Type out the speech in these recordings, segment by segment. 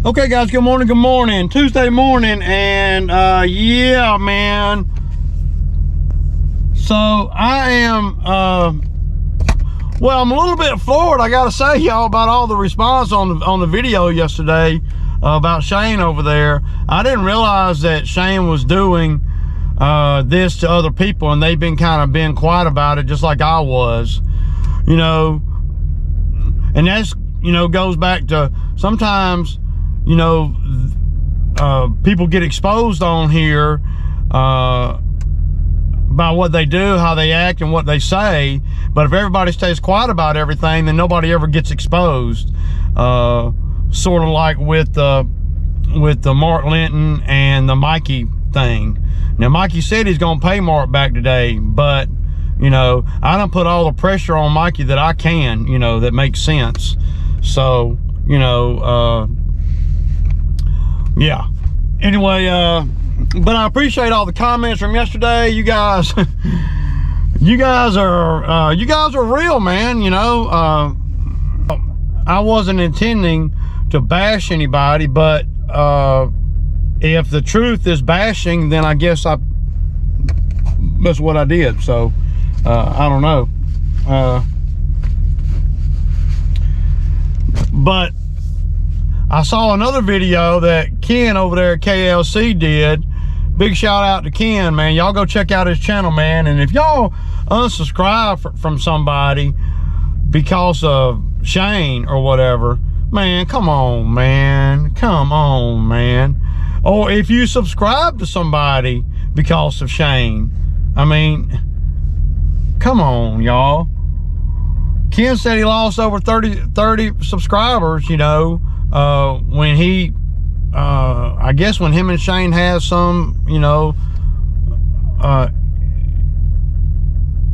Okay guys, good morning. Tuesday morning, and yeah, man. So I am well, I'm a little bit floored, I gotta say, y'all, about all the response on the video yesterday about Shane over there. I didn't realize that Shane was doing this to other people, and they've been kind of being quiet about it, just like I was, you know. And that's, you know, goes back to sometimes, you know, people get exposed on here by what they do, how they act, and what they say. But if everybody stays quiet about everything, then nobody ever gets exposed. Sort of like with the Mark Linton and the Mikey thing. Now, Mikey said he's gonna pay Mark back today, but you know, I done put all the pressure on Mikey that I can, you know, that makes sense. So, you know, yeah. Anyway, but I appreciate all the comments from yesterday. You guys, you guys are real, man. You know, I wasn't intending to bash anybody, but if the truth is bashing, then I guess that's what I did. So I don't know. But I saw another video that Ken over there at KLC did. Big shout out to Ken, man. Y'all go check out his channel, man. And if y'all unsubscribe from somebody because of Shane or whatever, man, come on, man. Come on, man. Or if you subscribe to somebody because of Shane, I mean, come on, y'all. Ken said he lost over 30 subscribers, you know, when he, I guess when him and Shane has some, you know,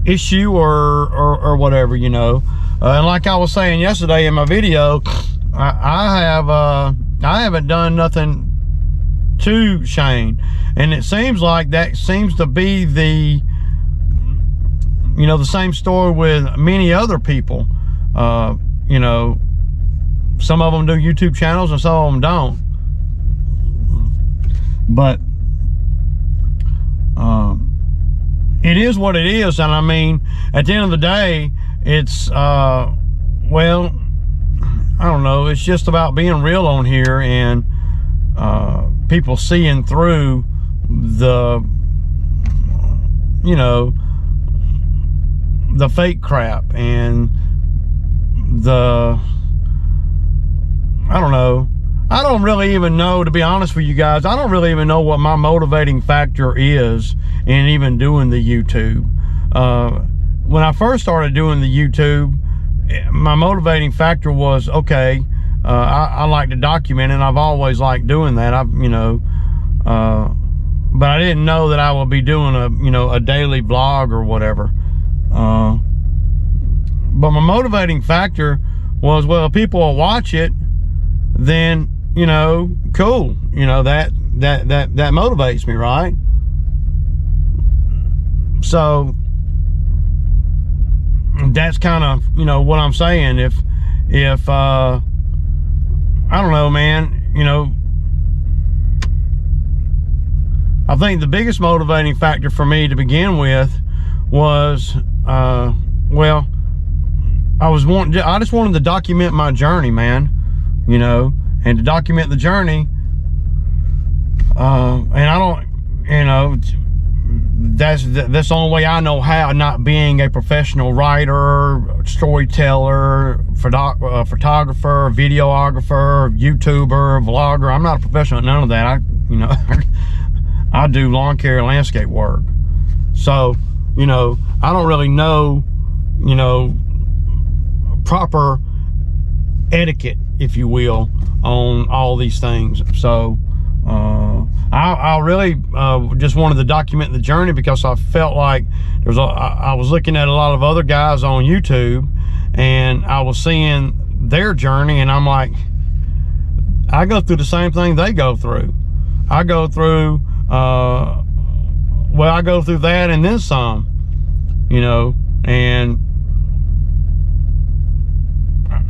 issue or whatever, you know. And like I was saying yesterday in my video, I haven't done nothing to Shane, and it seems like that seems to be the, you know, the same story with many other people. You know, some of them do YouTube channels and some of them don't. But it is what it is. And I mean, at the end of the day, it's well, I don't know, it's just about being real on here, and people seeing through the, you know, the fake crap and the, I don't know. I don't really even know, to be honest with you guys, I don't really even know what my motivating factor is in even doing the YouTube. When I first started doing the YouTube, my motivating factor was, okay, I like to document, and I've always liked doing that. You know, but I didn't know that I would be doing a daily vlog or whatever. But my motivating factor was, well, if people will watch it, then, you know, cool. You know, that motivates me, right? So that's kind of, you know, what I'm saying. If I don't know, man, you know, I think the biggest motivating factor for me to begin with was, well, I just wanted to document my journey, man, you know, and to document the journey, and I don't, you know, that's the only way I know how, not being a professional writer, storyteller, photographer, videographer, YouTuber, vlogger. I'm not a professional at none of that. You know, I do lawn care and landscape work. So, you know, I don't really know, you know, proper etiquette, if you will, on all these things. So I really just wanted to document the journey, because I felt like I was looking at a lot of other guys on YouTube, and I was seeing their journey, and I'm like, I go through the same thing they go through. I go through well, I go through that and then some, you know, and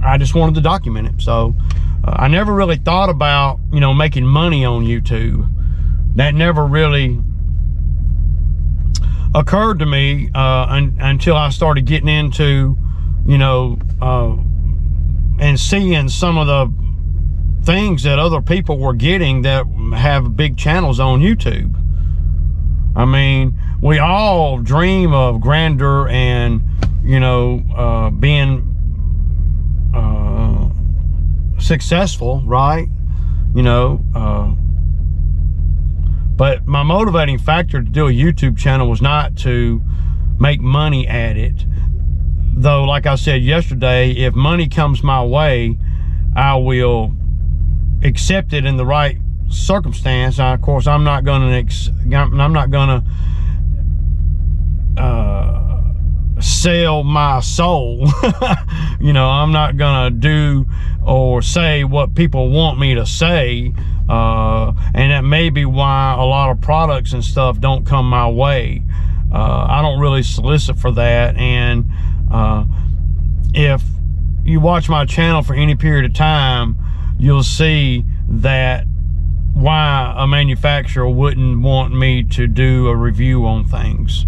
I just wanted to document it. So I never really thought about, you know, making money on YouTube. That never really occurred to me until I started getting into, you know, and seeing some of the things that other people were getting that have big channels on YouTube. I mean, we all dream of grandeur and, you know, being successful, right? You know, but my motivating factor to do a YouTube channel was not to make money at it. Though, like I said yesterday, if money comes my way, I will accept it in the right circumstance. Of course, I'm not gonna sell my soul. You know, I'm not gonna do or say what people want me to say, and that may be why a lot of products and stuff don't come my way. I don't really solicit for that, and if you watch my channel for any period of time, you'll see that why a manufacturer wouldn't want me to do a review on things.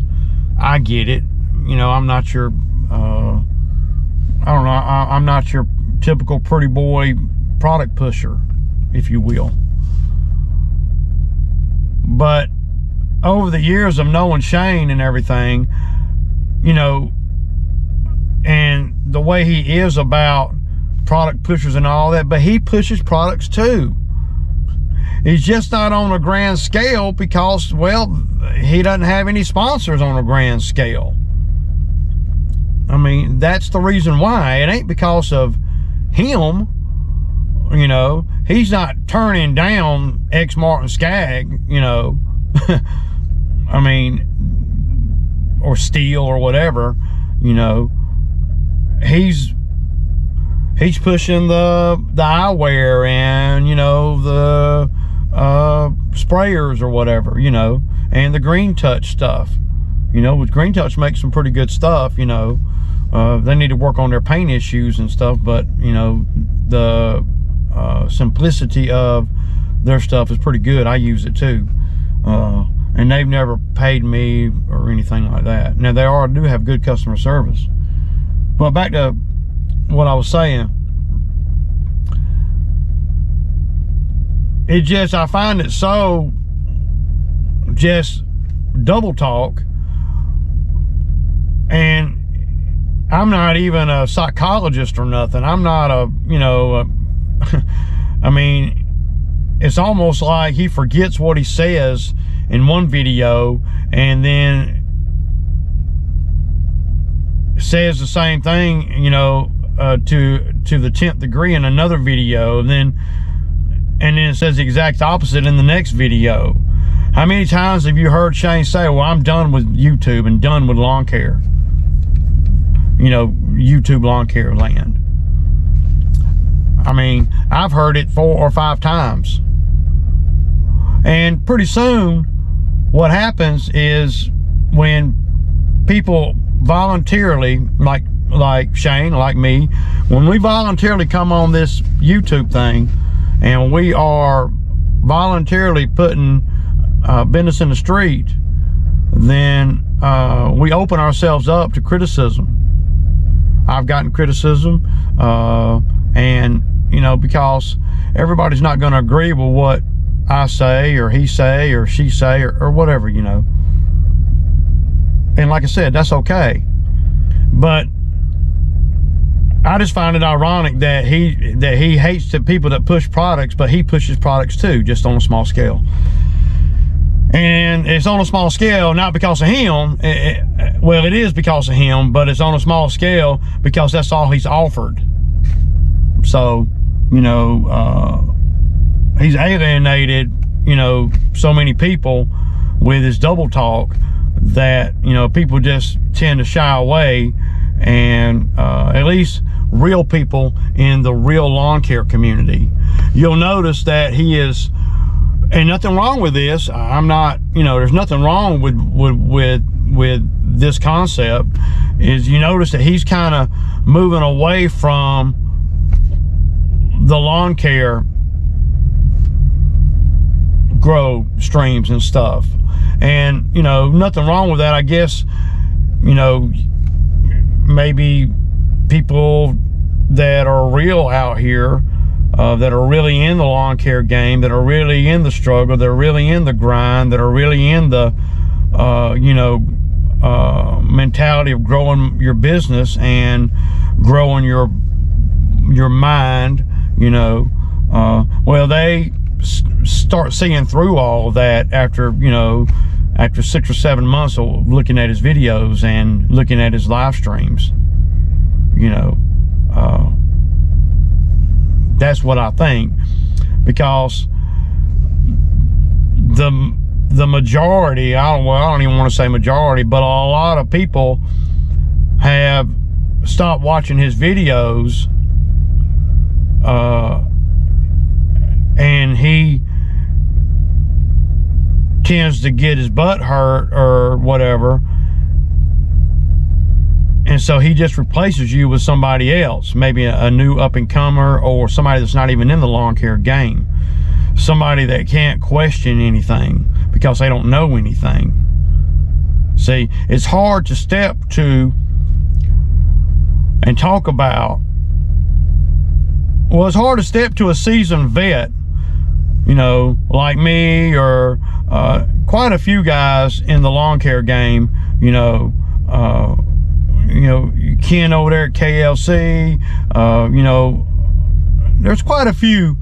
I get it. You know, I'm not your, I don't know, I'm not your typical pretty boy product pusher, if you will. But over the years of knowing Shane and everything, you know, and the way he is about product pushers and all that, but he pushes products too. He's just not on a grand scale because, well, he doesn't have any sponsors on a grand scale. I mean, that's the reason why. It ain't because of him. You know, he's not turning down X Martin Skag, you know. I mean, or Steel or whatever, you know. He's pushing the eyewear and, you know, the sprayers or whatever, you know, and the Green Touch stuff. You know, with Green Touch makes some pretty good stuff, you know. They need to work on their paint issues and stuff, but, you know, the simplicity of their stuff is pretty good. I use it too. And they've never paid me or anything like that. Now, they do have good customer service. But back to what I was saying, it just, I find it so just double talk. And I'm not even a psychologist or nothing. I'm not a, you know, I mean, it's almost like he forgets what he says in one video and then says the same thing, you know, to the 10th degree in another video, and then it says the exact opposite in the next video. How many times have you heard Shane say, well, I'm done with YouTube and done with lawn care? You know, YouTube lawn care land. I mean, I've heard it 4 or 5 times. And pretty soon, what happens is when people voluntarily, like Shane, like me, when we voluntarily come on this YouTube thing and we are voluntarily putting business in the street, then we open ourselves up to criticism. I've gotten criticism, and, you know, because everybody's not going to agree with what I say or he say or she say or whatever, you know. And like I said, that's okay. But I just find it ironic that he hates the people that push products, but he pushes products too, just on a small scale. And it's on a small scale, not because of him. Well, it is because of him, but it's on a small scale because that's all he's offered. So, you know, he's alienated, you know, so many people with his double talk that, you know, people just tend to shy away. And at least real people in the real lawn care community, you'll notice that he is, and nothing wrong with this. I'm not, you know, there's nothing wrong with this concept. Is you notice that he's kind of moving away from the lawn care grow streams and stuff. And, you know, nothing wrong with that. I guess, you know, maybe people that are real out here, that are really in the lawn care game, that are really in the struggle, that are really in the grind, that are really in the, you know, mentality of growing your business and growing your mind, you know, well, they start seeing through all of that after, you know, after 6 or 7 months of looking at his videos and looking at his live streams. You know, that's what I think, because the majority, I don't even want to say majority, but a lot of people have stopped watching his videos, and he tends to get his butt hurt or whatever, and so he just replaces you with somebody else, maybe a new up-and-comer, or somebody that's not even in the lawn care game, somebody that can't question anything because they don't know anything. See, it's hard to step to and talk about, well, it's hard to step to a seasoned vet, you know, like me, or quite a few guys in the lawn care game, you know, Ken over there at KLC, you know, there's quite a few,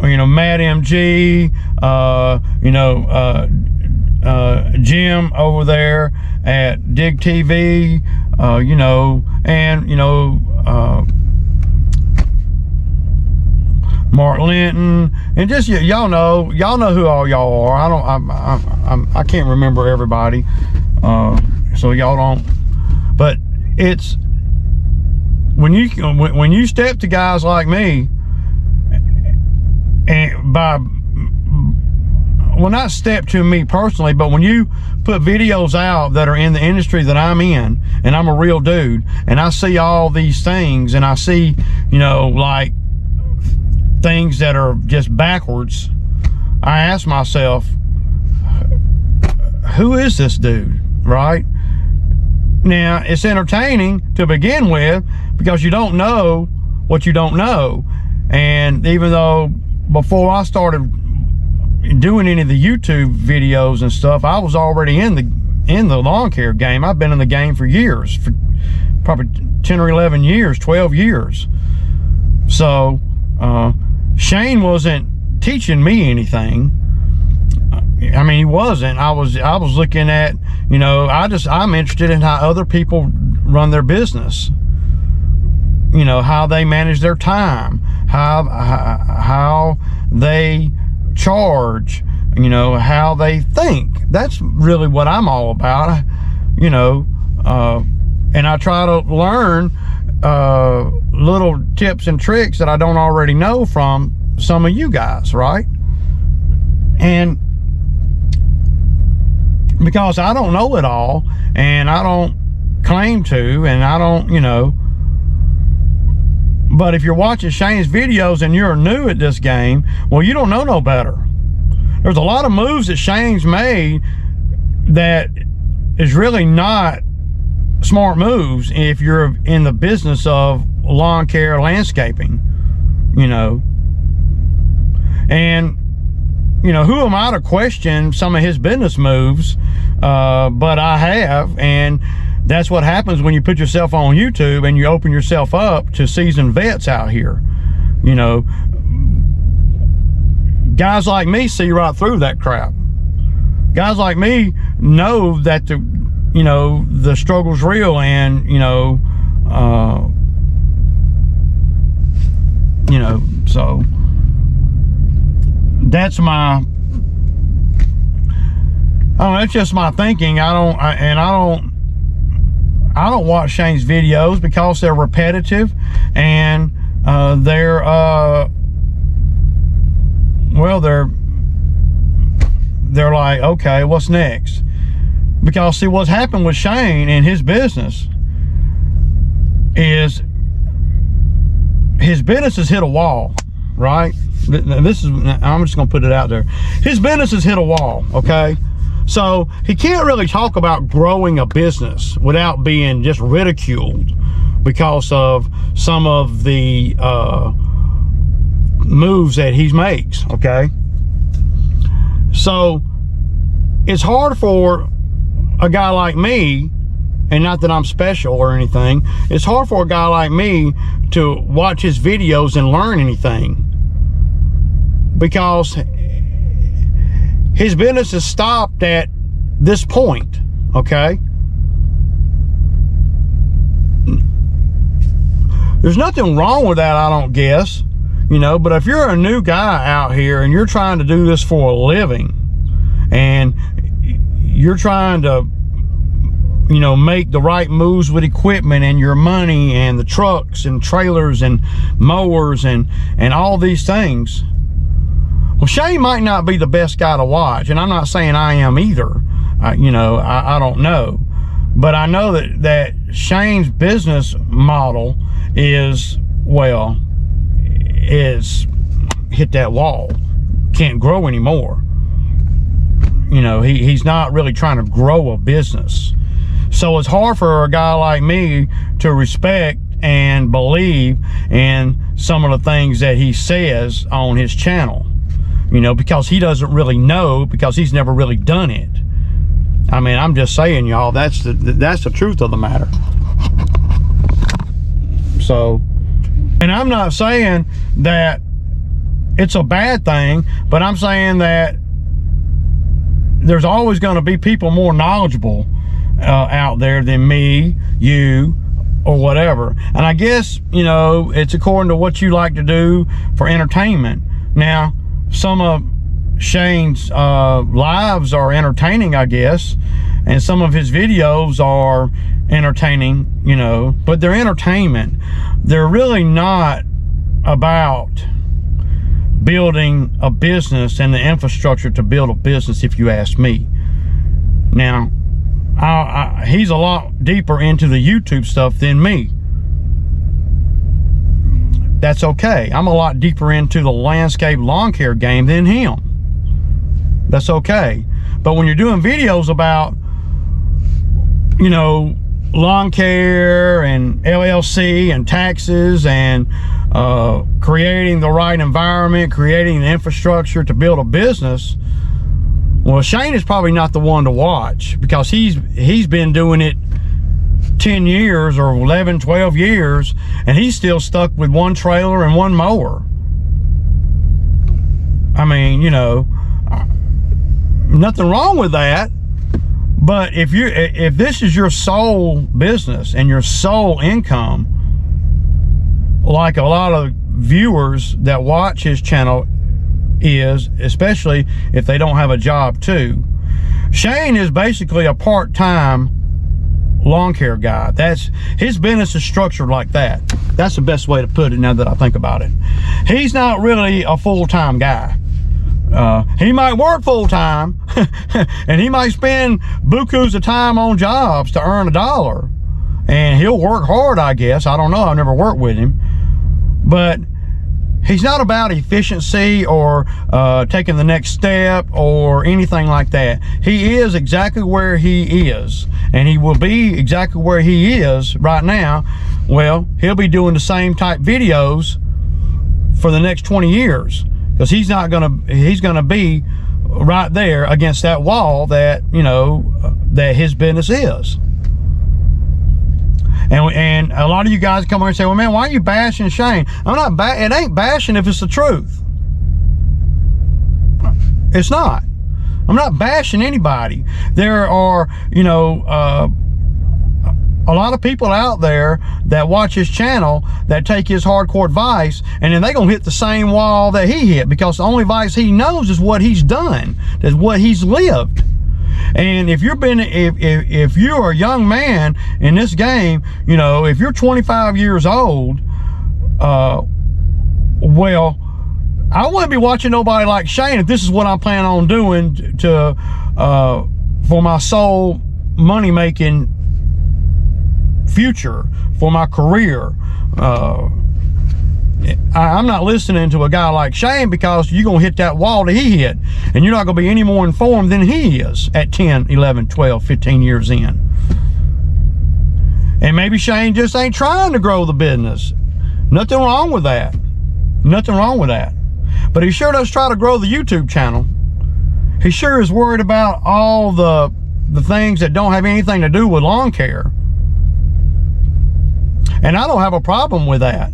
you know, Matt MG, you know, Jim over there at Dig TV, you know, and, you know, Mark Linton, and just y'all know who all y'all are. I can't remember everybody, so y'all don't. But it's when you step to guys like me, and well, not step to me personally, but when you put videos out that are in the industry that I'm in, and I'm a real dude, and I see all these things, and I see, you know, like things that are just backwards, I ask myself, who is this dude, right? Now, it's entertaining to begin with because you don't know what you don't know. And even though before I started doing any of the YouTube videos and stuff, I was already in the lawn care game. I've been in the game for years, for probably 10 or 11 years, 12 years. So Shane wasn't teaching me anything. I mean, he wasn't. I was looking at, you know, I'm interested in how other people run their business, you know, how they manage their time, how they charge, you know, how they think. That's really what I'm all about, you know, and I try to learn little tips and tricks that I don't already know from some of you guys, right? And because I don't know it all, and I don't claim to, and I don't, you know, but if you're watching Shane's videos and you're new at this game, well, you don't know no better. There's a lot of moves that Shane's made that is really not smart moves if you're in the business of lawn care, landscaping, you know. And, you know, who am I to question some of his business moves? But I have, and that's what happens when you put yourself on YouTube and you open yourself up to seasoned vets out here. You know, guys like me see right through that crap. Guys like me know that the struggle's real, and so that's my, that's just my thinking. I don't watch Shane's videos because they're repetitive, and they're like, okay, what's next? Because see, what's happened with Shane and his business is his business has hit a wall. right? This is, I'm just gonna put it out there. His business has hit a wall, okay? So he can't really talk about growing a business without being just ridiculed because of some of the moves that he makes, okay? So it's hard for a guy like me, and not that I'm special or anything, it's hard for a guy like me to watch his videos and learn anything, because his business is stopped at this point, okay? There's nothing wrong with that, I don't guess, you know, but if you're a new guy out here and you're trying to do this for a living, and you're trying to, you know, make the right moves with equipment and your money and the trucks and trailers and mowers and all these things, well, Shane might not be the best guy to watch, and I'm not saying I am either. You know, I don't know, but I know that Shane's business model is, well, is hit that wall, can't grow anymore. You know, he's not really trying to grow a business. So it's hard for a guy like me to respect and believe in some of the things that he says on his channel, you know, because he doesn't really know, because he's never really done it. I mean, I'm just saying, y'all, that's the truth of the matter. So, and I'm not saying that it's a bad thing, but I'm saying that there's always going to be people more knowledgeable out there than me, you, or whatever. And I guess, you know, it's according to what you like to do for entertainment. Now, some of Shane's lives are entertaining, I guess, and some of his videos are entertaining, you know, but they're entertainment. They're really not about building a business and the infrastructure to build a business, if you ask me. Now, he's a lot deeper into the YouTube stuff than me. That's okay. I'm a lot deeper into the landscape lawn care game than him. That's okay. But when you're doing videos about, you know, lawn care and LLC and taxes and creating the right environment, creating the infrastructure to build a business, well, Shane is probably not the one to watch, because he's been doing it 10 years or 11, 12 years, and he's still stuck with one trailer and one mower. I mean, you know, nothing wrong with that, but if this is your sole business and your sole income, like a lot of viewers that watch his channel is, especially if they don't have a job too, Shane is basically a part-time lawn care guy. That's his business is structured like that. That's the best way to put it now that I think about it. He's not really a full-time guy. He might work full-time and he might spend bukus of time on jobs to earn $1, and he'll work hard, I guess. I don't know, I've never worked with him, but he's not about efficiency or taking the next step or anything like that. He is exactly where he is, and he will be exactly where he is right now. Well, he'll be doing the same type videos for the next 20 years, because he's gonna be right there against that wall that, you know, that his business is. And a lot of you guys come over and say, well, man, why are you bashing Shane? I'm not it ain't bashing if it's the truth. It's not. I'm not bashing anybody. There are, you know, a lot of people out there that watch his channel that take his hardcore advice, and then they're gonna hit the same wall that he hit, because the only advice he knows is what he's done, is what he's lived. And if you're a young man in this game, you know, if you're 25 years old, well, I wouldn't be watching nobody like Shane if this is what I'm planning on doing for my sole money-making future, for my career. I'm not listening to a guy like Shane, because you're going to hit that wall that he hit, and you're not going to be any more informed than he is at 10, 11, 12, 15 years in. And maybe Shane just ain't trying to grow the business. Nothing wrong with that. Nothing wrong with that. But he sure does try to grow the YouTube channel. He sure is worried about all the things that don't have anything to do with lawn care. And I don't have a problem with that.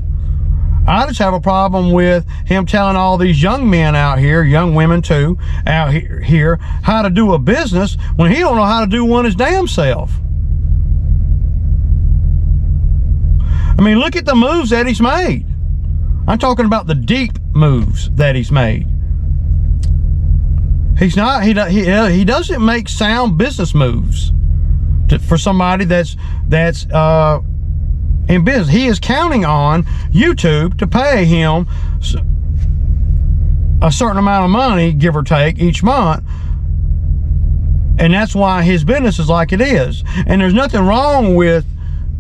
I just have a problem with him telling all these young men out here, young women too, out here how to do a business when he don't know how to do one his damn self. I mean, look at the moves that he's made. I'm talking about the deep moves that he's made. He's not, he doesn't make sound business moves for somebody that's in business. He is counting on YouTube to pay him a certain amount of money, give or take, each month. And that's why his business is like it is. And there's nothing wrong with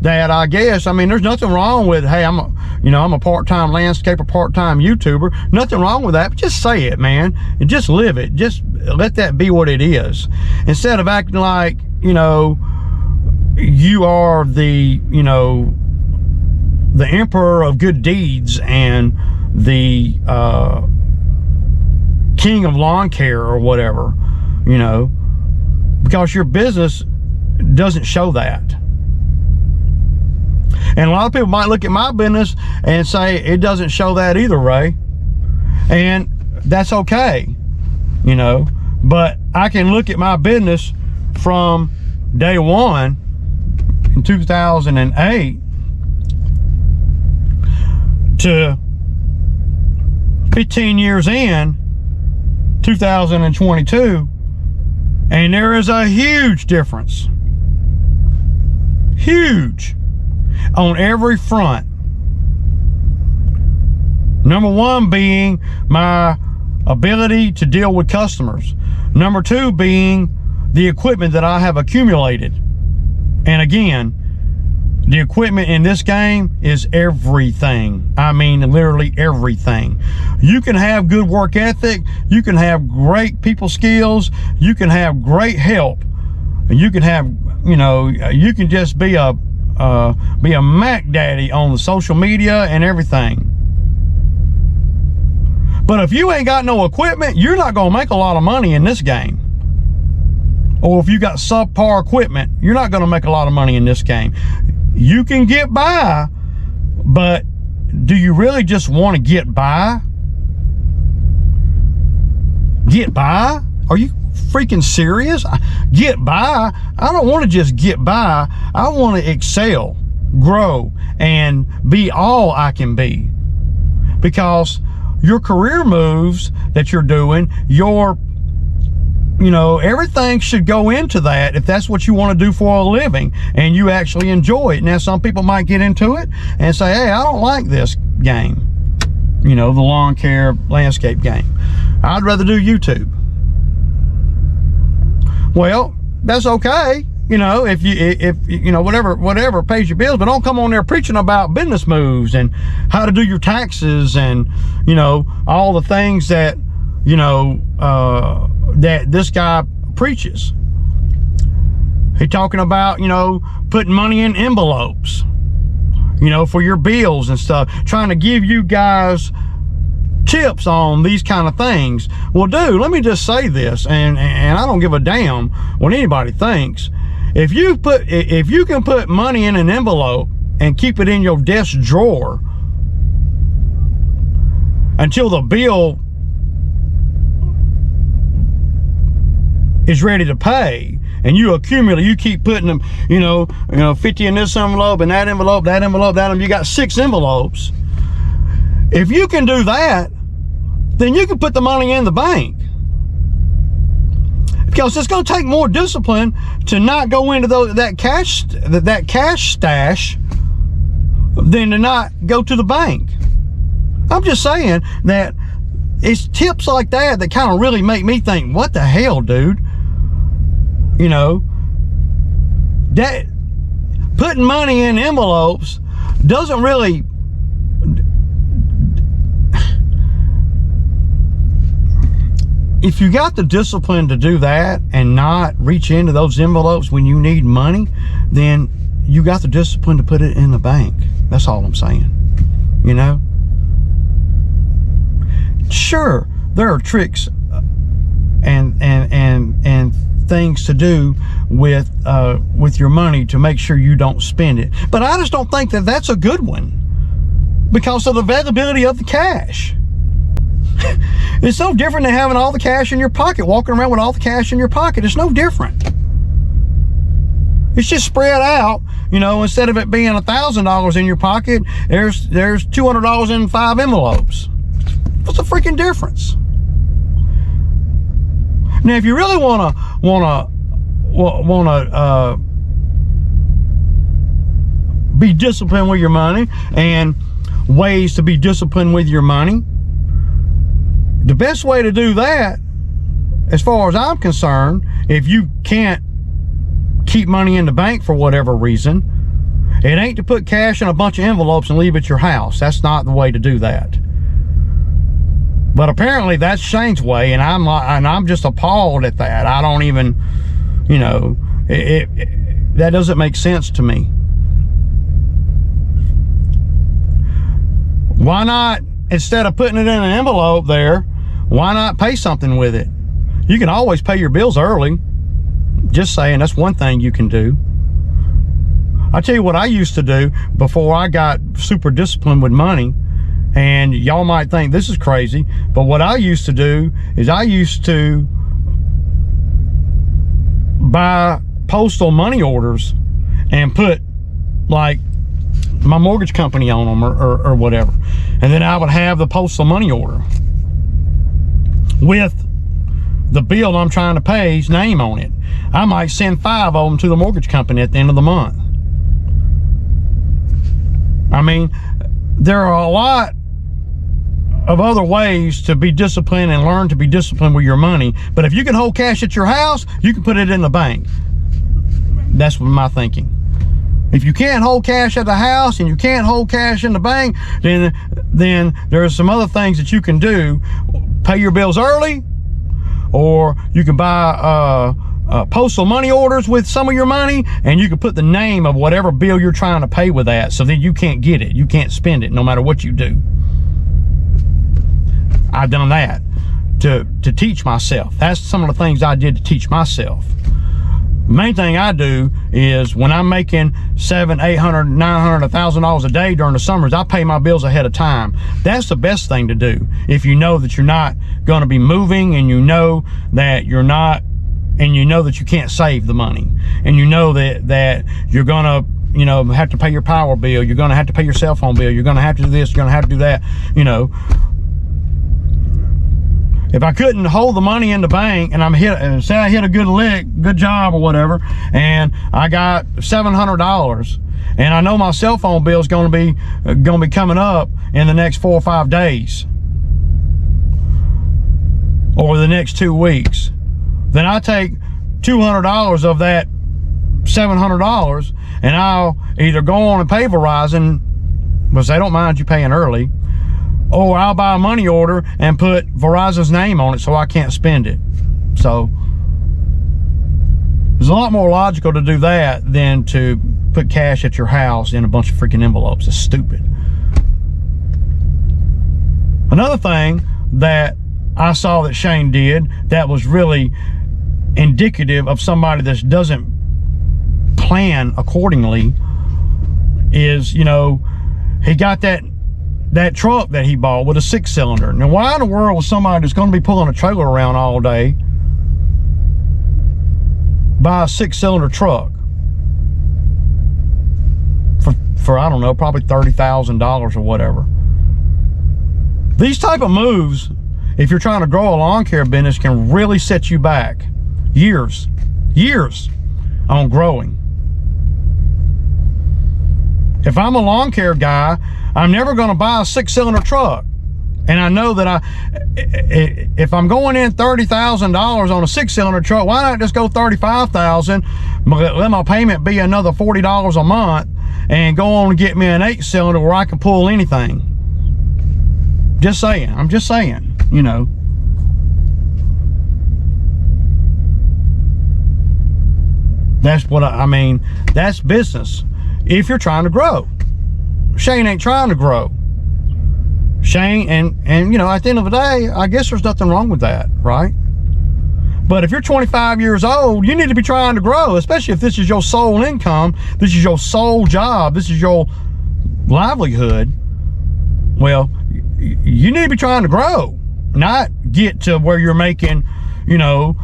that, I guess. I mean, there's nothing wrong with, hey, I'm a part-time landscaper, part-time YouTuber. Nothing wrong with that, but just say it, man. And just live it. Just let that be what it is. Instead of acting like, you are the, the emperor of good deeds and the king of lawn care or whatever, because your business doesn't show that. And a lot of people might look at my business and say it doesn't show that either, Ray. And that's okay, but I can look at my business from day one in 2008 to 15 years in 2022, and there is a huge difference. Huge. On every front. Number one being my ability to deal with customers. Number two being the equipment that I have accumulated. And again, the equipment in this game is everything. I mean, literally everything. You can have good work ethic. You can have great people skills. You can have great help. You can have, you can just be a Mac daddy on the social media and everything. But if you ain't got no equipment, you're not gonna make a lot of money in this game. Or if you got subpar equipment, you're not gonna make a lot of money in this game. You can get by, but do you really just want to get by? Get by? Are you freaking serious? Get by? I don't want to just get by. I want to excel, grow, and be all I can be. Because your career moves that you're doing, everything should go into that if that's what you want to do for a living and you actually enjoy it. Now, some people might get into it and say, hey, I don't like this game, the lawn care landscape game. I'd rather do YouTube. Well, that's okay, if whatever pays your bills, but don't come on there preaching about business moves and how to do your taxes and all the things that that this guy preaches. He talking about putting money in envelopes, for your bills and stuff, trying to give you guys tips on these kind of things. Well, dude, let me just say this, and I don't give a damn what anybody thinks. If you can put money in an envelope and keep it in your desk drawer until the bill is ready to pay, and you accumulate, you keep putting them, 50 in this envelope and that envelope, that envelope, that envelope, you got 6 envelopes. If you can do that, then you can put the money in the bank. Because it's going to take more discipline to not go into that cash stash than to not go to the bank. I'm just saying that it's tips like that that kind of really make me think, what the hell, dude? That putting money in envelopes doesn't really if you got the discipline to do that and not reach into those envelopes when you need money, then you got the discipline to put it in the bank. That's all I'm saying, you know? Sure, there are tricks and things to do with your money to make sure you don't spend it. But I just don't think that that's a good one because of the availability of the cash. It's no different than having all the cash in your pocket, walking around with all the cash in your pocket. It's no different. It's just spread out, you know. Instead of it being $1,000 in your pocket, there's $200 in 5 envelopes. What's the freaking difference? Now, if you really wanna be disciplined with your money, and ways to be disciplined with your money, the best way to do that, as far as I'm concerned, if you can't keep money in the bank for whatever reason, it ain't to put cash in a bunch of envelopes and leave it at your house. That's not the way to do that. But apparently that's Shane's way, and I'm just appalled at that. I don't even, you know, that doesn't make sense to me. Why not, instead of putting it in an envelope there, why not pay something with it? You can always pay your bills early. Just saying, that's one thing you can do. I tell you what I used to do before I got super disciplined with money, and y'all might think this is crazy, but what I used to do is I used to buy postal money orders and put like my mortgage company on them or whatever. And then I would have the postal money order with the bill I'm trying to pay's name on it. I might send 5 of them to the mortgage company at the end of the month. I mean, there are a lot of other ways to be disciplined and learn to be disciplined with your money. But if you can hold cash at your house, you can put it in the bank. That's my thinking. If you can't hold cash at the house and you can't hold cash in the bank, then there are some other things that you can do. Pay your bills early, or you can buy postal money orders with some of your money, and you can put the name of whatever bill you're trying to pay with that, so then you can't get it. You can't spend it no matter what you do. I've done that to teach myself. That's some of the things I did to teach myself. Main thing I do is when I'm making $700, $800, $900, $1,000 a day during the summers, I pay my bills ahead of time. That's the best thing to do. If you know that you're not going to be moving, and you know that you're not, and you know that you can't save the money, and you know that you're going to, you know, have to pay your power bill, you're going to have to pay your cell phone bill, you're going to have to do this, you're going to have to do that, you know. If I couldn't hold the money in the bank, and say I hit a good lick, good job or whatever, and I got $700, and I know my cell phone bill is going to be coming up in the next 4 or 5 days, or the next 2 weeks, then I take $200 of that $700, and I'll either go on and pay Verizon, because they don't mind you paying early, or I'll buy a money order and put Verizon's name on it so I can't spend it. So it's a lot more logical to do that than to put cash at your house in a bunch of freaking envelopes. It's stupid. Another thing that I saw that Shane did that was really indicative of somebody that doesn't plan accordingly is, you know, he got that truck that he bought with a 6-cylinder. Now, why in the world was somebody that's going to be pulling a trailer around all day buy a 6-cylinder truck for I don't know, probably $30,000 or whatever? These type of moves, if you're trying to grow a lawn care business, can really set you back years on growing. If I'm a lawn care guy, I'm never going to buy a 6-cylinder truck. And I know that if I'm going in $30,000 on a 6-cylinder truck, why not just go $35,000, let my payment be another $40 a month, and go on and get me an 8-cylinder where I can pull anything. Just saying. I'm just saying, you know. That's what I mean. That's business. If you're trying to grow. Shane ain't trying to grow. Shane, and you know, at the end of the day, I guess there's nothing wrong with that, right? But if you're 25 years old, you need to be trying to grow, especially if this is your sole income, this is your sole job, this is your livelihood. Well, you need to be trying to grow, not get to where you're making, you know,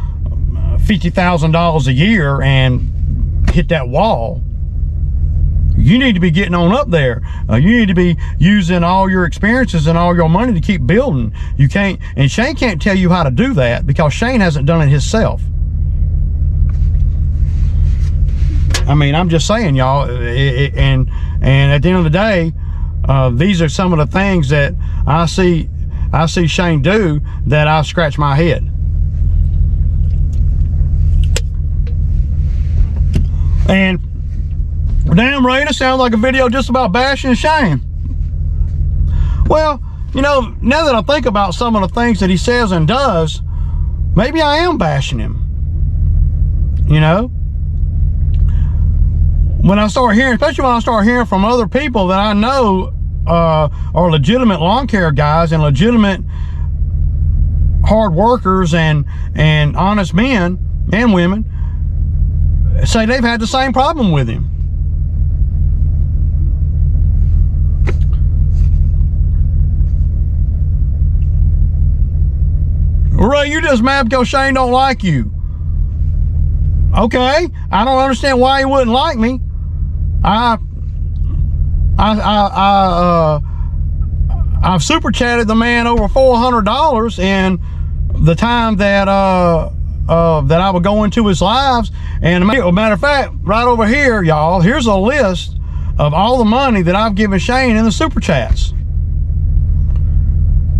$50,000 a year and hit that wall. You need to be getting on up there. You need to be using all your experiences and all your money to keep building. You can't, and Shane can't tell you how to do that because Shane hasn't done it himself. I mean, I'm just saying, y'all, and at the end of the day, these are some of the things that I see Shane do that I scratch my head. And damn right, it sounds like a video just about bashing Shane. Well, you know, now that I think about some of the things that he says and does, maybe I am bashing him. You know? When I start hearing, especially when I start hearing from other people that I know are legitimate lawn care guys and legitimate hard workers and honest men and women, say they've had the same problem with him. Ray, you just mad because Shane don't like you. Okay, I don't understand why he wouldn't like me. I've super chatted the man over $400 in the time that that I would go into his lives. And as a matter of fact, right over here, y'all, here's a list of all the money that I've given Shane in the super chats.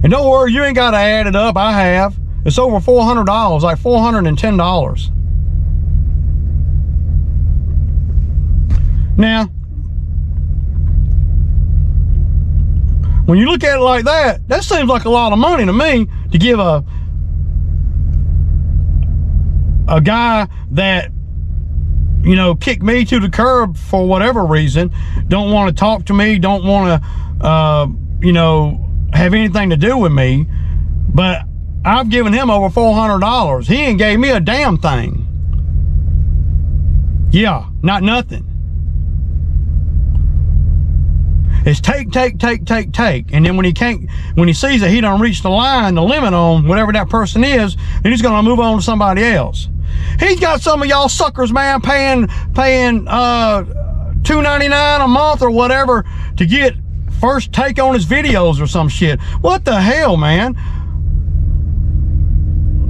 And don't worry, you ain't got to add it up. I have. It's over $400, like $410. Now, when you look at it like that, that seems like a lot of money to me to give a guy that, you know, kicked me to the curb for whatever reason, don't want to talk to me, don't want to, you know, have anything to do with me, but I've given him over $400. He ain't gave me a damn thing. Yeah, not nothing. It's take. And then when he sees that he done reached the line, the limit on whatever that person is, then he's gonna move on to somebody else. He's got some of y'all suckers, man, paying $2.99 a month or whatever to get first take on his videos or some shit. What the hell, man?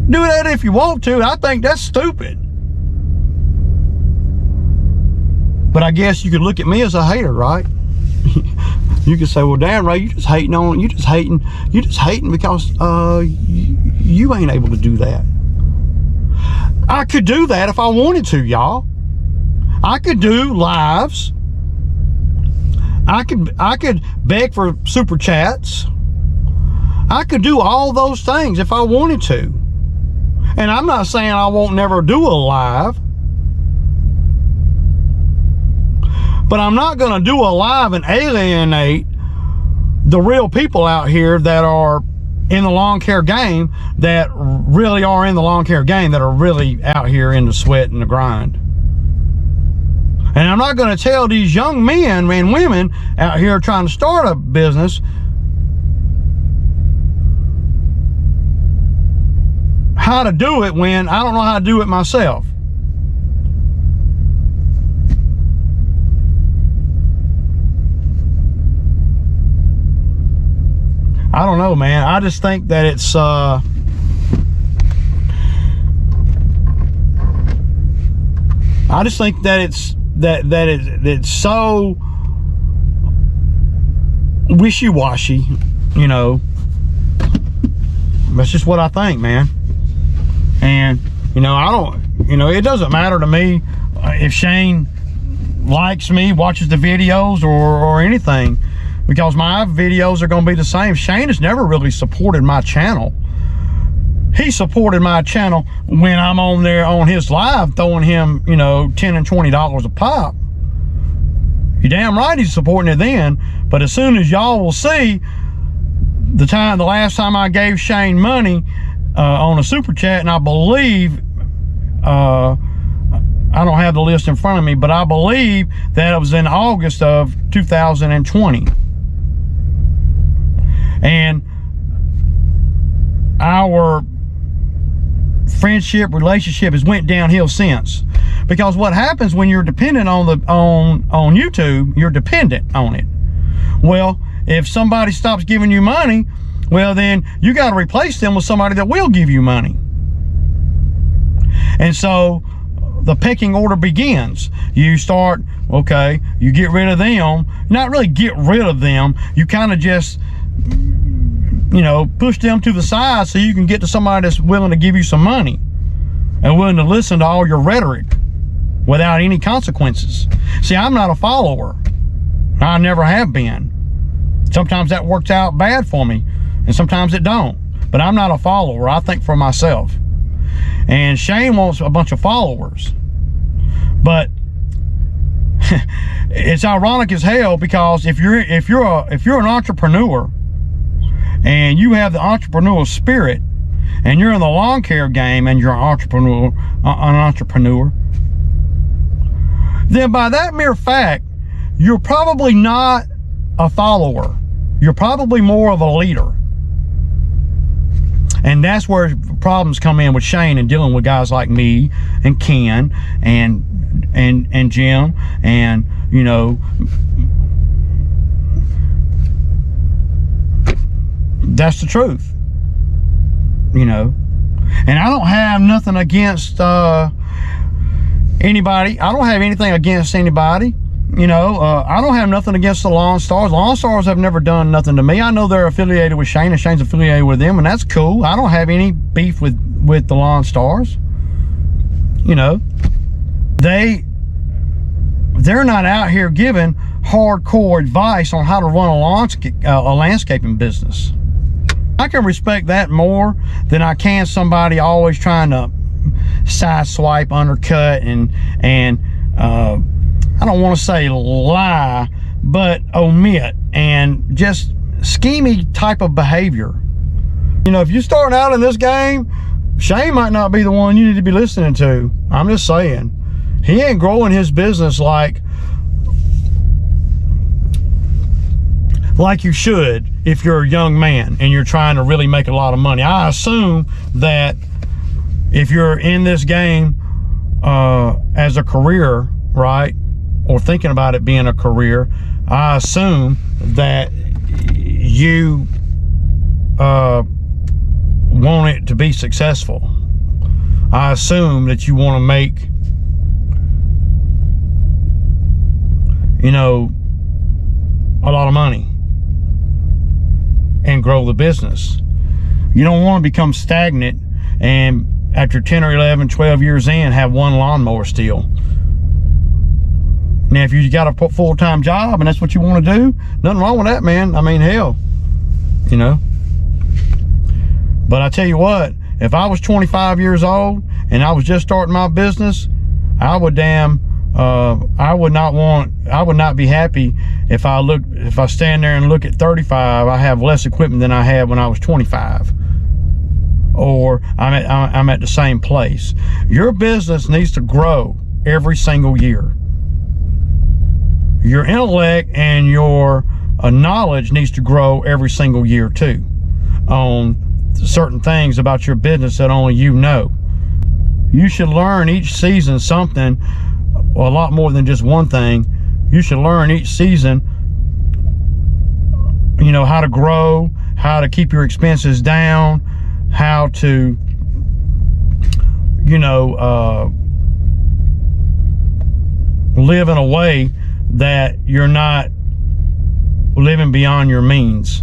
Do that if you want to. I think that's stupid. But I guess you could look at me as a hater, right? You could say, well, damn, Ray, you just hating because you ain't able to do that. I could do that if I wanted to, y'all. I could do lives. I could beg for super chats. I could do all those things if I wanted to. And I'm not saying I won't never do a live, but I'm not going to do a live and alienate the real people out here that are in the lawn care game, that really are in the lawn care game, that are really out here in the sweat and the grind. And I'm not going to tell these young men and women out here trying to start a business how to do it when I don't know how to do it myself. I don't know, man. I just think that it's I just think that it's so wishy-washy, you know. That's just what I think, man. And, you know, I don't, you know, it doesn't matter to me if Shane likes me, watches the videos or anything, because my videos are going to be the same. Shane has never really supported my channel. he supported my channel when I'm on there on his live throwing him, you know, $10 and $20 a pop. You're damn right he's supporting it then. But as soon as y'all will see the last time I gave Shane money on a super chat, and I believe I don't have the list in front of me, but I believe that it was in August of 2020. And our friendship, relationship has went downhill since. Because what happens when you're dependent on YouTube, you're dependent on it. Well, if somebody stops giving you money, well, then you got to replace them with somebody that will give you money. And so the pecking order begins. You start, okay, you get rid of them. Not really get rid of them. You kind of just, you know, push them to the side so you can get to somebody that's willing to give you some money and willing to listen to all your rhetoric without any consequences. See, I'm not a follower. I never have been. Sometimes that works out bad for me, and sometimes it don't. But I'm not a follower. I think for myself. And Shane wants a bunch of followers. But it's ironic as hell, because if you're an entrepreneur and you have the entrepreneurial spirit and you're in the lawn care game and you're an entrepreneur, then by that mere fact, you're probably not a follower. You're probably more of a leader. And that's where problems come in with Shane and dealing with guys like me and Ken and Jim, and, you know, that's the truth, you know. And I don't have nothing against anybody. I don't have anything against anybody. You know, I don't have nothing against the Lawn Stars. Lawn Stars have never done nothing to me. I know they're affiliated with Shane, and Shane's affiliated with them, and that's cool. I don't have any beef with the Lawn Stars. You know, they're not out here giving hardcore advice on how to run a landscaping business. I can respect that more than I can somebody always trying to sideswipe, undercut, and I don't want to say lie, but omit, and just schemy type of behavior. You know, if you're starting out in this game, Shane might not be the one you need to be listening to. I'm just saying. He ain't growing his business like you should if you're a young man and you're trying to really make a lot of money. I assume that if you're in this game as a career, right, or thinking about it being a career, I assume that you want it to be successful. I assume that you want to make, you know, a lot of money and grow the business. You don't want to become stagnant and after 10 or 11, 12 years in, have one lawnmower still. Now, if you got a full-time job and that's what you want to do, nothing wrong with that, man. I mean, hell, you know. But I tell you what, if I was 25 years old and I was just starting my business, I would not be happy if I stand there and look at 35, I have less equipment than I had when I was 25. Or I'm at the same place. Your business needs to grow every single year. Your intellect and your knowledge needs to grow every single year too, on certain things about your business that only you know. You should learn each season something, a lot more than just one thing. You should learn each season, you know, how to grow, how to keep your expenses down, how to, you know, live in a way that you're not living beyond your means.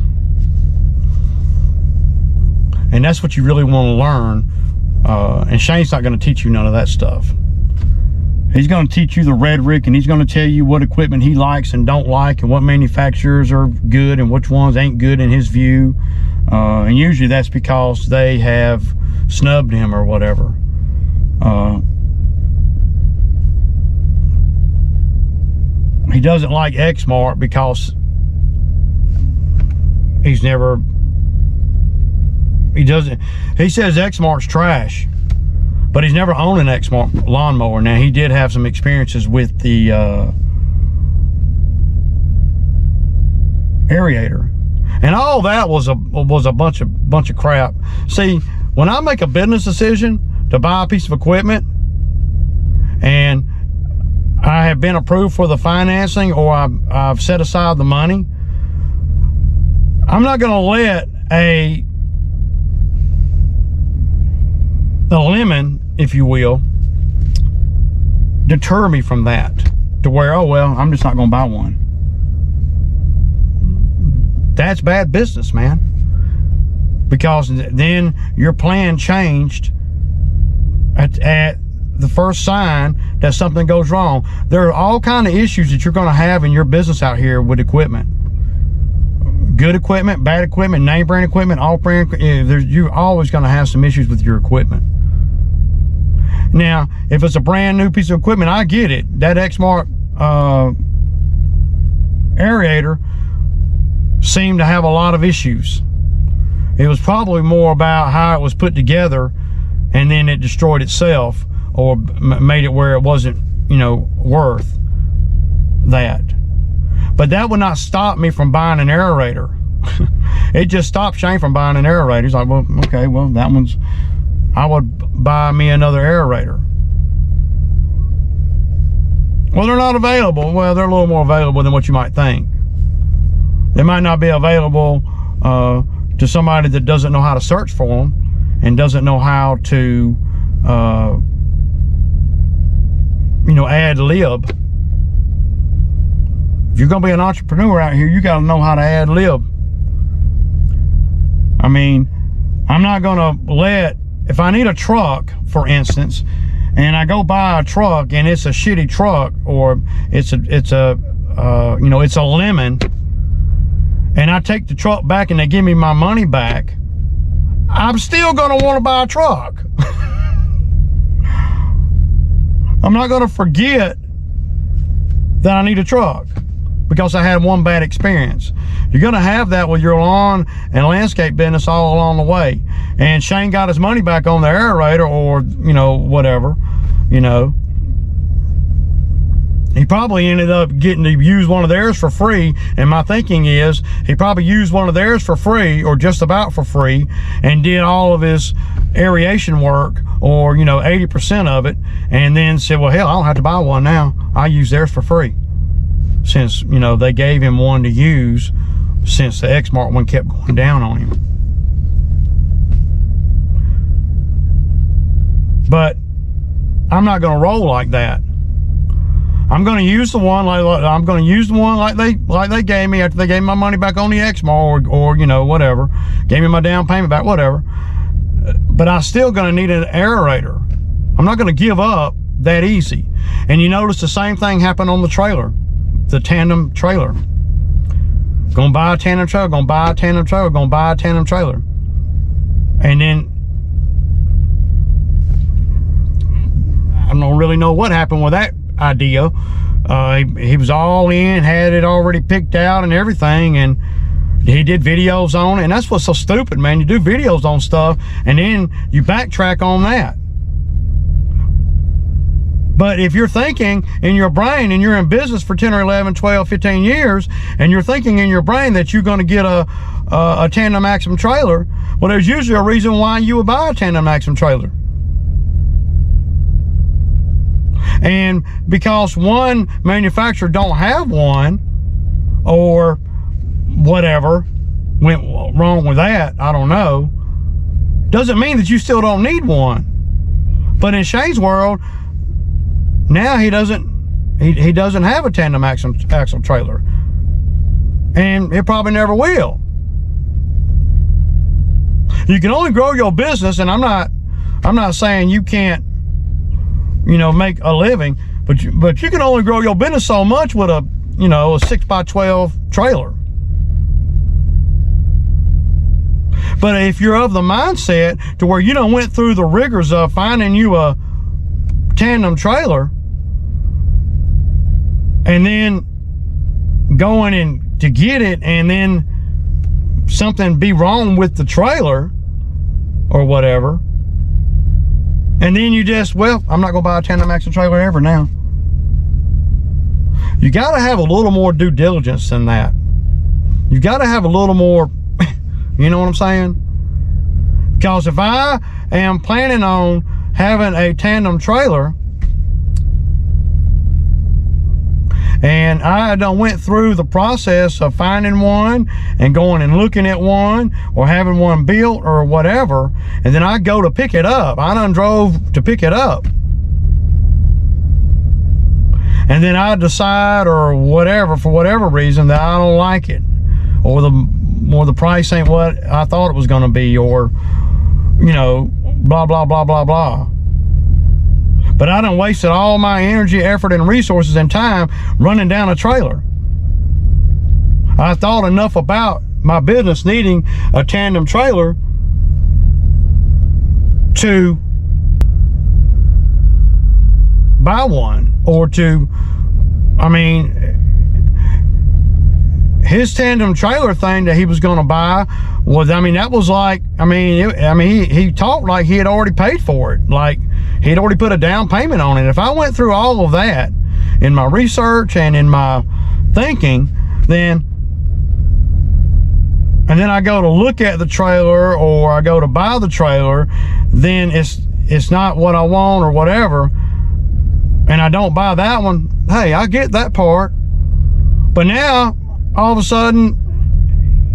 And that's what you really want to learn. And Shane's not going to teach you none of that stuff. He's going to teach you the rhetoric, and he's going to tell you what equipment he likes and don't like, and what manufacturers are good and which ones ain't good in his view. And usually that's because they have snubbed him or whatever. He doesn't like Exmark because he says Exmark's trash, but he's never owned an Exmark lawnmower. Now, he did have some experiences with the aerator, and all that was a bunch of crap. See, when I make a business decision to buy a piece of equipment and I have been approved for the financing, or I've set aside the money, I'm not going to let a lemon, if you will, deter me from that, to where, oh well, I'm just not going to buy one. That's bad business, man, because then your plan changed at the first sign that something goes wrong. There are all kinds of issues that you're going to have in your business out here with equipment. Good equipment, bad equipment, name brand equipment, all brand. You're always going to have some issues with your equipment. Now, if it's a brand new piece of equipment, I get it. That Exmark aerator seemed to have a lot of issues. It was probably more about how it was put together, and then it destroyed itself, or made it where it wasn't, you know, worth that. But that would not stop me from buying an aerator. It just stopped Shane from buying an aerator. He's like, well, okay, well, that one's, I would buy me another aerator. Well, they're not available. Well, they're a little more available than what you might think. They might not be available to somebody that doesn't know how to search for them and doesn't know how to you know, ad lib. If you're gonna be an entrepreneur out here, you gotta know how to ad lib. I mean, I'm not gonna let, if I need a truck, for instance, and I go buy a truck and it's a shitty truck, or it's a you know, it's a lemon, and I take the truck back and they give me my money back, I'm still gonna want to buy a truck. I'm not going to forget that I need a truck because I had one bad experience. You're going to have that with your lawn and landscape business all along the way. And Shane got his money back on the aerator, or, you know, whatever, you know. He probably ended up getting to use one of theirs for free. And my thinking is he probably used one of theirs for free, or just about for free, and did all of his aeration work, or, you know, 80% of it, and then said, well, hell, I don't have to buy one now. I use theirs for free. Since, you know, they gave him one to use, since the Exmark one kept going down on him. But I'm not going to roll like that. I'm going to use the one like they gave me after they gave me my money back on the Exmark, or you know, whatever, gave me my down payment back, whatever. But I'm still going to need an aerator. I'm not going to give up that easy. And you notice the same thing happened on the trailer, the tandem trailer. Gonna buy a tandem trailer, gonna buy a tandem trailer, gonna buy a tandem trailer. And then I don't really know what happened with that idea. He was all in, had it already picked out and everything, and he did videos on it. And that's what's so stupid, man. You do videos on stuff and then you backtrack on that. But if you're thinking in your brain, and you're in business for 10 or 11, 12, 15 years, and you're thinking in your brain that you're going to get a tandem maximum trailer, well, there's usually a reason why you would buy a tandem maximum trailer. And because one manufacturer don't have one, or whatever went wrong with that, I don't know, doesn't mean that you still don't need one. But in Shane's world, now he doesn't have a tandem axle trailer, and it probably never will. You can only grow your business, and I'm not saying you can't, you know, make a living, but you can only grow your business so much with a, you know, a 6x12 trailer. But if you're of the mindset to where you done went through the rigors of finding you a tandem trailer and then going in to get it, and then something be wrong with the trailer or whatever, and then you just, well, I'm not gonna buy a tandem axle trailer ever now. You got to have a little more due diligence than that. You got to have a little more, you know what I'm saying? Because if I am planning on having a tandem trailer and I done went through the process of finding one and going and looking at one or having one built or whatever, and then I go to pick it up, I done drove to pick it up, and then I decide or whatever, for whatever reason, that I don't like it, or the price ain't what I thought it was going to be, or, you know, blah, blah, blah, blah, blah. But I done wasted all my energy, effort, and resources and time running down a trailer. I thought enough about my business needing a tandem trailer to buy one, or to, I mean, his tandem trailer thing that he was going to buy was, I mean, that was like, he talked like he had already paid for it, like he'd already put a down payment on it. If I went through all of that in my research and in my thinking, and then I go to look at the trailer or I go to buy the trailer, then it's not what I want or whatever, and I don't buy that one, hey, I get that part. But now, all of a sudden,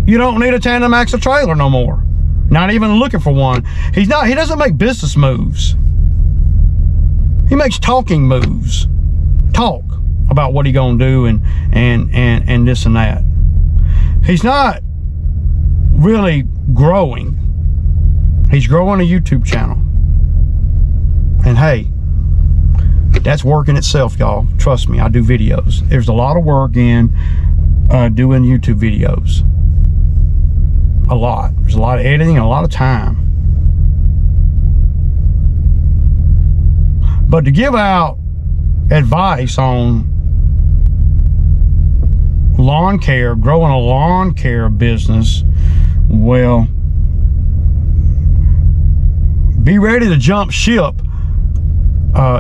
you don't need a tandem axle trailer no more. Not even looking for one. He doesn't make business moves. He makes talking moves. Talk about what he gonna do and this and that. He's not really growing. He's growing a YouTube channel. And hey, that's work in itself, y'all. Trust me, I do videos. There's a lot of work in doing YouTube videos. A lot. There's a lot of editing and a lot of time. But to give out advice on lawn care, growing a lawn care business, well, be ready to jump ship.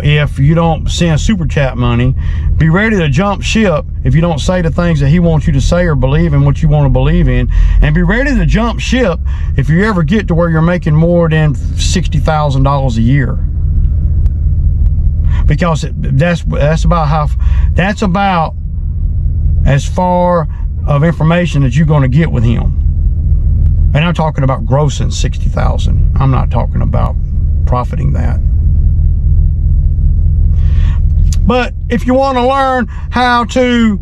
If you don't send super chat money, be ready to jump ship if you don't say the things that he wants you to say or believe in what you want to believe in, and be ready to jump ship if you ever get to where you're making more than $60,000 a year, because that's about as far of information that you're going to get with him. And I'm talking about grossing $60,000. I'm not talking about profiting that. But if you want to learn how to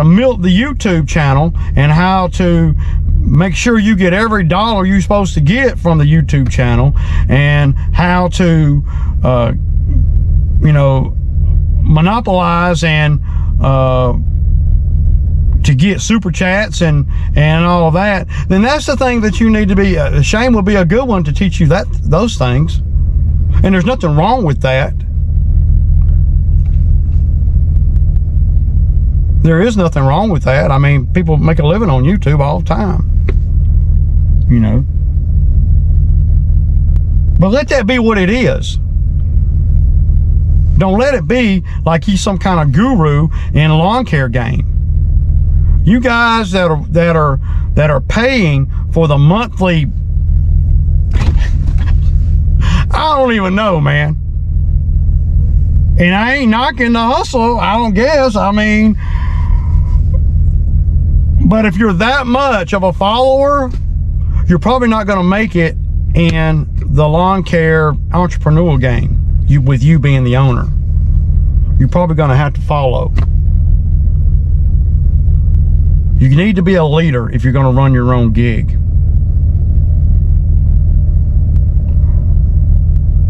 milk the YouTube channel and how to make sure you get every dollar you're supposed to get from the YouTube channel, and how to monopolize and to get super chats and all that, then that's the thing that you need to be. Shane will be a good one to teach you those things, and there's nothing wrong with that. There is nothing wrong with that. I mean, people make a living on YouTube all the time, you know. But let that be what it is. Don't let it be like he's some kind of guru in a lawn care game. You guys that are paying for the monthly, I don't even know, man. And I ain't knocking the hustle, I don't guess. I mean, but if you're that much of a follower, you're probably not going to make it in the lawn care entrepreneurial game, with you being the owner. You're probably going to have to follow. You need to be a leader if you're going to run your own gig.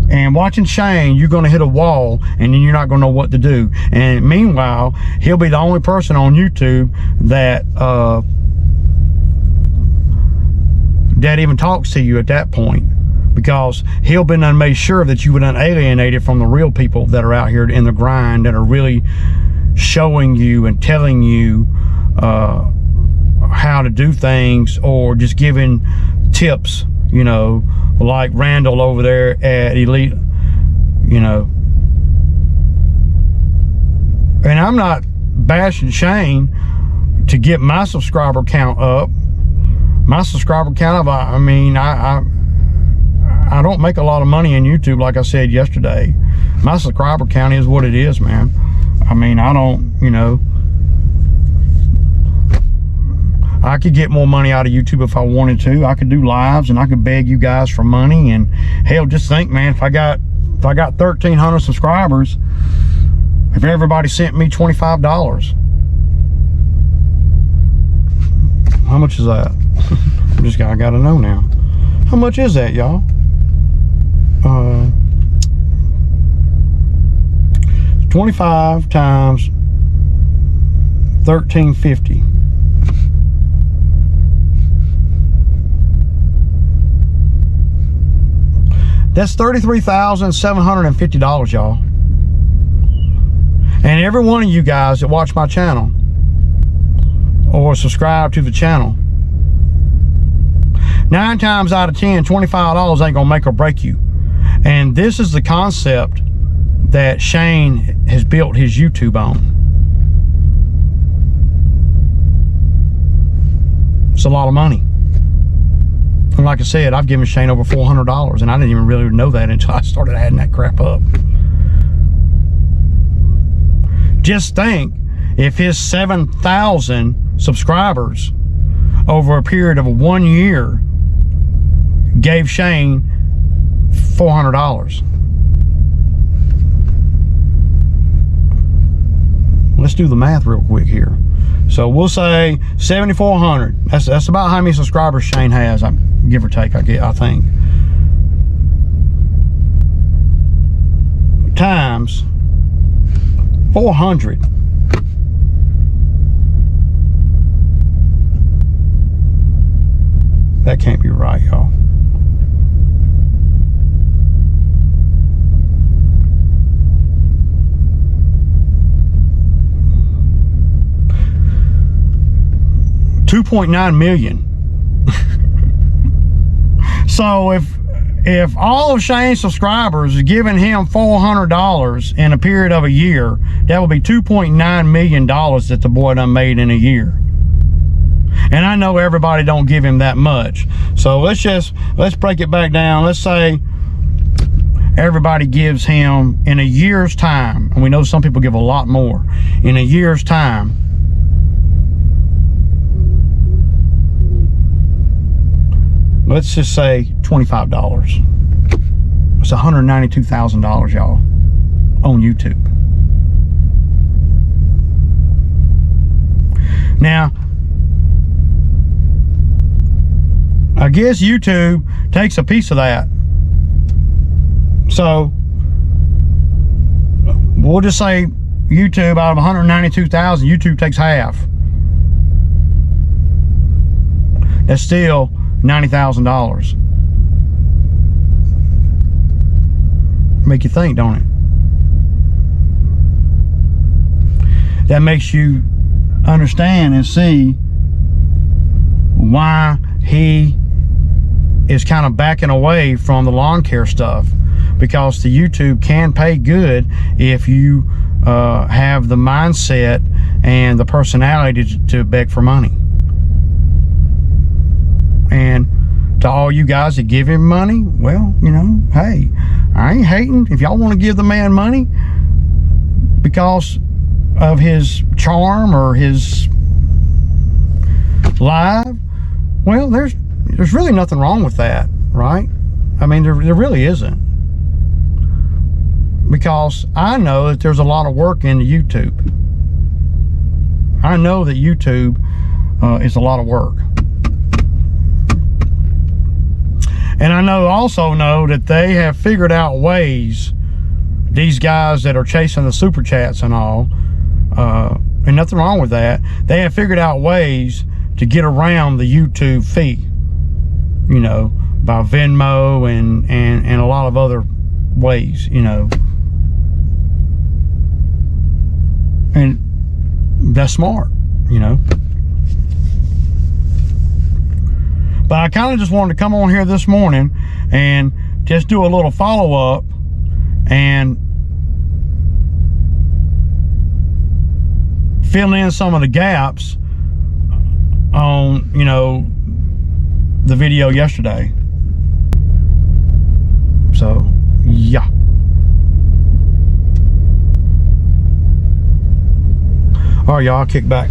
And watching Shane, you're going to hit a wall, and then you're not going to know what to do. And meanwhile, he'll be the only person on YouTube that that even talks to you at that point, because he'll been done made sure that you would unalienate from the real people that are out here in the grind, that are really showing you and telling you how to do things, or just giving tips, you know, like Randall over there at Elite, you know. And I'm not bashing Shane to get my subscriber count up. My subscriber count up, I mean, I don't make a lot of money in YouTube, like I said yesterday. My subscriber count is what it is, man. I mean, I don't, you know, I could get more money out of YouTube if I wanted to. I could do lives and I could beg you guys for money. And hell, just think, man, if I got 1,300 subscribers, if everybody sent me $25, how much is that? I gotta know now. How much is that, y'all? 25 times 1350. That's $33,750, y'all. And every one of you guys that watch my channel or subscribe to the channel, 9 times out of 10, $25 ain't gonna make or break you. And this is the concept that Shane has built his YouTube on. It's a lot of money. And like I said, I've given Shane over $400, and I didn't even really know that until I started adding that crap up. Just think, if his 7,000 subscribers over a period of 1 year gave Shane $400. Let's do the math real quick here. So we'll say 7,400. That's about how many subscribers Shane has, give or take, I think. Times 400. That can't be right, y'all. $2.9 million. So if all of Shane's subscribers is giving him $400 in a period of a year, that would be $2.9 million that the boy done made in a year. And I know everybody don't give him that much. So let's break it back down. Let's say everybody gives him, in a year's time, and we know some people give a lot more, in a year's time, let's just say $25. It's $192,000, y'all, on YouTube. Now, I guess YouTube takes a piece of that. So we'll just say YouTube, out of $192,000, YouTube takes half. That's still $90,000. Make you think, don't it? That makes you understand and see why he is kind of backing away from the lawn care stuff, because the YouTube can pay good if you have the mindset and the personality to beg for money. And to all you guys that give him money, well, you know, hey, I ain't hating. If y'all want to give the man money because of his charm or his live, well, there's really nothing wrong with that, right? I mean, there really isn't. Because I know that there's a lot of work into YouTube. I know that YouTube is a lot of work. And I also know that they have figured out ways, these guys that are chasing the super chats and all, and nothing wrong with that, they have figured out ways to get around the YouTube fee. you know, by Venmo and a lot of other ways, you know. And that's smart, you know. But I kind of just wanted to come on here this morning and just do a little follow-up and fill in some of the gaps on, you know, the video yesterday. So, yeah. All right, y'all, I'll kick back.